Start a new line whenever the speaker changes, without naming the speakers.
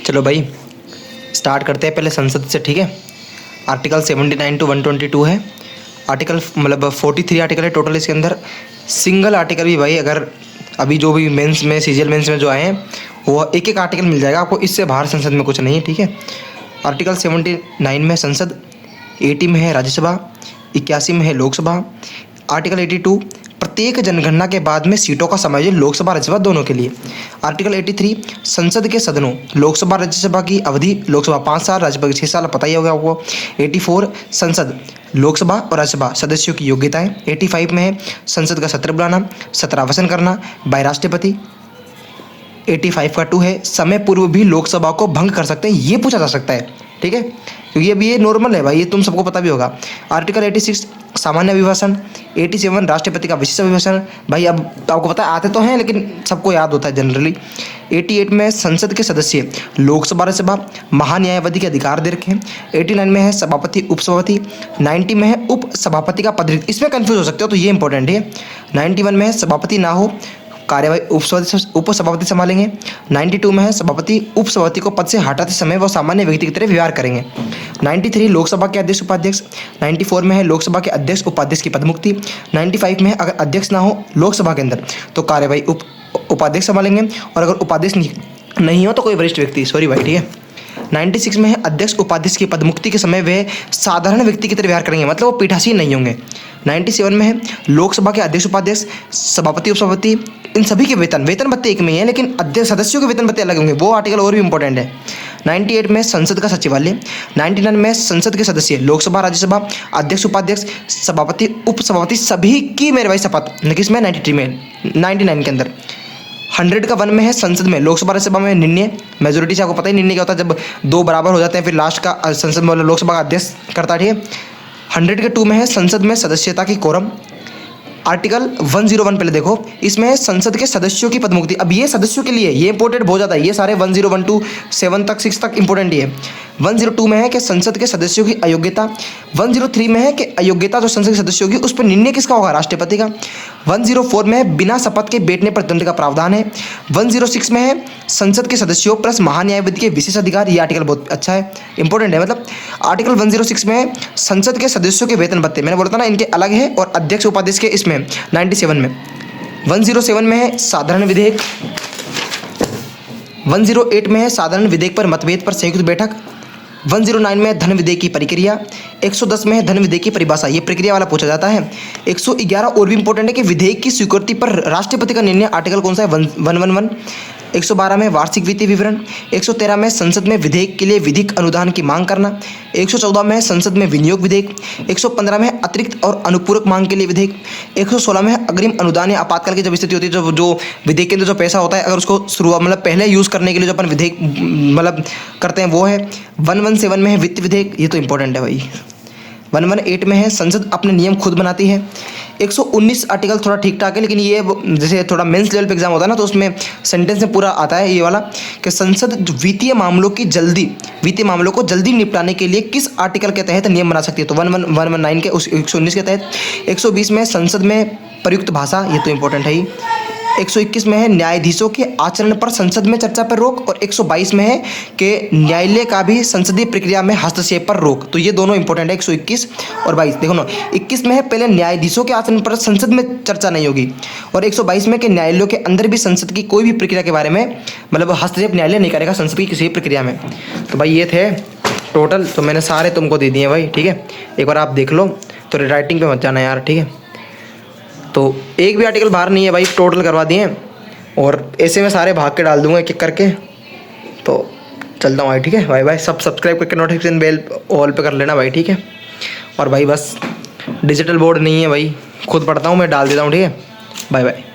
चलो भाई स्टार्ट करते हैं पहले संसद से, ठीक है। आर्टिकल 79 टू 122 है। आर्टिकल मतलब 43 आर्टिकल है टोटल इसके अंदर। सिंगल आर्टिकल भी भाई अगर अभी जो भी मेंस में सीजीएल मेंस में जो आए हैं वो एक एक आर्टिकल मिल जाएगा आपको, इससे बाहर संसद में कुछ नहीं है, ठीक है। आर्टिकल 79 में संसद, 80 में है राज्यसभा, 81 में है लोकसभा। आर्टिकल 82 प्रत्येक जनगणना के बाद में सीटों का समायोजन लोकसभा राज्यसभा दोनों के लिए। आर्टिकल 83 संसद के सदनों लोकसभा राज्यसभा की अवधि, लोकसभा 5 साल, राज्यसभा 6 साल, पता ही होगा आपको। 84 संसद लोकसभा और राज्यसभा सदस्यों की योग्यताएं। 85 में है संसद का सत्र बुलाना, सत्रावसान करना बाय राष्ट्रपति। 85 का 2 है समय पूर्व भी लोकसभा को भंग कर सकते हैं, ये पूछा जा सकता है, ठीक है, क्योंकि अभी ये नॉर्मल है भाई, ये तुम सबको पता भी होगा। आर्टिकल 86 सामान्य अभिभाषण। 87 राष्ट्रपति का विशेष अभिभाषण, भाई अब आपको पता है आते तो हैं लेकिन सबको याद होता है जनरली। 88 में संसद के सदस्य लोकसभा राज्यसभा महान्यायवादी के अधिकार दे रखे हैं। 89 में है सभापति उपसभापति। 90 में है उप सभापति का पद रिक्त, इसमें कंफ्यूज हो सकते हो तो ये इंपॉर्टेंट है। 91 में है सभापति ना हो, कार्यवाही उपसभापति संभालेंगे। 92 में है सभापति उपसभापति को पद से हटाते समय वो सामान्य व्यक्ति की तरह व्यवहार करेंगे। 93 लोकसभा के अध्यक्ष उपाध्यक्ष। 94 में है लोकसभा के अध्यक्ष उपाध्यक्ष की पदमुक्ति। 95 में है अगर अध्यक्ष ना हो लोकसभा के अंदर तो कार्यवाही उपाध्यक्ष संभालेंगे, और अगर उपाध्यक्ष नहीं हो तो कोई वरिष्ठ व्यक्ति, सॉरी भाई, ठीक है। 96 में है अध्यक्ष उपाध्यक्ष की पदमुक्ति के समय वे साधारण व्यक्ति की तरह व्यवहार करेंगे, मतलब वो पीठासीन नहीं होंगे। 97 में है लोकसभा के अध्यक्ष उपाध्यक्ष सभापति उपसभापति इन सभी के वेतन भत्ते एक में ही है, लेकिन अध्यक्ष सदस्यों के वेतन भत्ते अलग होंगे, वो आर्टिकल और भी इंपॉर्टेंट है। 98 में संसद का सचिवालय। 99 में संसद के सदस्य लोकसभा राज्यसभा अध्यक्ष उपाध्यक्ष सभापति उपसभापति सभी की मेरे भाई शपथ, किसमें 93 में 99 के अंदर। 100 का 1 में है संसद में लोकसभा राज्यसभा में निर्णय मेजोरिटी से, आपको पता ही निर्णय क्या होता है, जब 2 बराबर हो जाते हैं फिर लास्ट का संसद में लोकसभा का अध्यक्ष करता है, ठीक है। 100 के 2 में है संसद में सदस्यता की कोरम। आर्टिकल 101 पहले देखो, इसमें है संसद के सदस्यों की पदमुक्ति। अब ये सदस्यों के लिए ये इंपॉर्टेंट बहुत ज़्यादा है, ये सारे 10, 12, 7 तक 6 तक इंपॉर्टेंट ही है। 102 में है कि संसद के सदस्यों की अयोग्यता। 103 में है कि अयोग्यता जो संसद के सदस्यों की उस पर निर्णय किसका होगा, राष्ट्रपति का। 104 में है बिना शपथ के बैठने पर दंड का प्रावधान है। 106 में है संसद के सदस्यों प्लस महान्यायवादी के विशेष अधिकार, ये आर्टिकल बहुत अच्छा है, इंपॉर्टेंट है। मतलब आर्टिकल 106 में है संसद के सदस्यों के वेतन भत्ते, मैंने बोला था ना इनके अलग है, और अध्यक्ष उपाध्यक्ष के इसमें 97 में। 107 में है साधारण विधेयक। 108 में है साधारण विधेयक पर मतभेद पर संयुक्त बैठक। 109 में धन विधेयक की प्रक्रिया। 110 में है धन विधेयक की परिभाषा, ये प्रक्रिया वाला पूछा जाता है। 111 और भी इंपॉर्टेंट है कि विधेयक की स्वीकृति पर राष्ट्रपति का निर्णय, आर्टिकल कौन सा है, 111। 112 में वार्षिक वित्तीय विवरण। 113 में संसद में विधेयक के लिए विधिक अनुदान की मांग करना। 114 में संसद में विनियोग विधेयक। 115 में अतिरिक्त और अनुपूरक मांग के लिए विधेयक। 116 में अग्रिम अनुदान या आपातकाल की जब स्थिति होती है, जो विधेयक के अंदर जो पैसा होता है अगर उसको शुरुआत मतलब पहले यूज़ करने के लिए जो अपन विधेयक मतलब करते हैं वो है। 117 में है वित्त विधेयक, ये तो इंपॉर्टेंट है भाई। 118 में है संसद अपने नियम खुद बनाती है। 119 आर्टिकल थोड़ा ठीक ठाक है, लेकिन ये जैसे थोड़ा मेंस लेवल पे एग्जाम होता है ना तो उसमें सेंटेंस में पूरा आता है ये वाला कि संसद वित्तीय मामलों को जल्दी निपटाने के लिए किस आर्टिकल के तहत नियम बना सकती है, तो 119 के उस 119 के तहत। 120 में संसद में प्रयुक्त भाषा, ये तो इंपॉर्टेंट है ही। 121 में है न्यायाधीशों के आचरण पर संसद में चर्चा पर रोक, और 122 में है कि न्यायालय का भी संसदीय प्रक्रिया में हस्तक्षेप पर रोक, तो ये दोनों इंपॉर्टेंट है 121 और 22। देखो ना 21 में है पहले न्यायाधीशों के आचरण पर संसद में चर्चा नहीं होगी, और 122 में कि न्यायालयों के अंदर भी संसद की कोई भी प्रक्रिया के बारे में मतलब हस्तक्षेप न्यायालय नहीं करेगा संसद की किसी प्रक्रिया में। तो भाई ये थे टोटल, तो मैंने सारे तुमको दे दिए भाई, ठीक है। एक बार आप देख लो, तो राइटिंग पे मत जाना यार, ठीक है। तो एक भी आर्टिकल बाहर नहीं है भाई, टोटल करवा दिए, और ऐसे में सारे भाग के डाल दूंगा एक एक करके। तो चलता हूँ भाई, ठीक है। Bye bye. सब सब्सक्राइब करके नोटिफिकेशन बेल ऑल पे कर लेना भाई, ठीक है। और भाई बस डिजिटल बोर्ड नहीं है भाई, खुद पढ़ता हूँ मैं, डाल देता हूँ, ठीक है। Bye bye.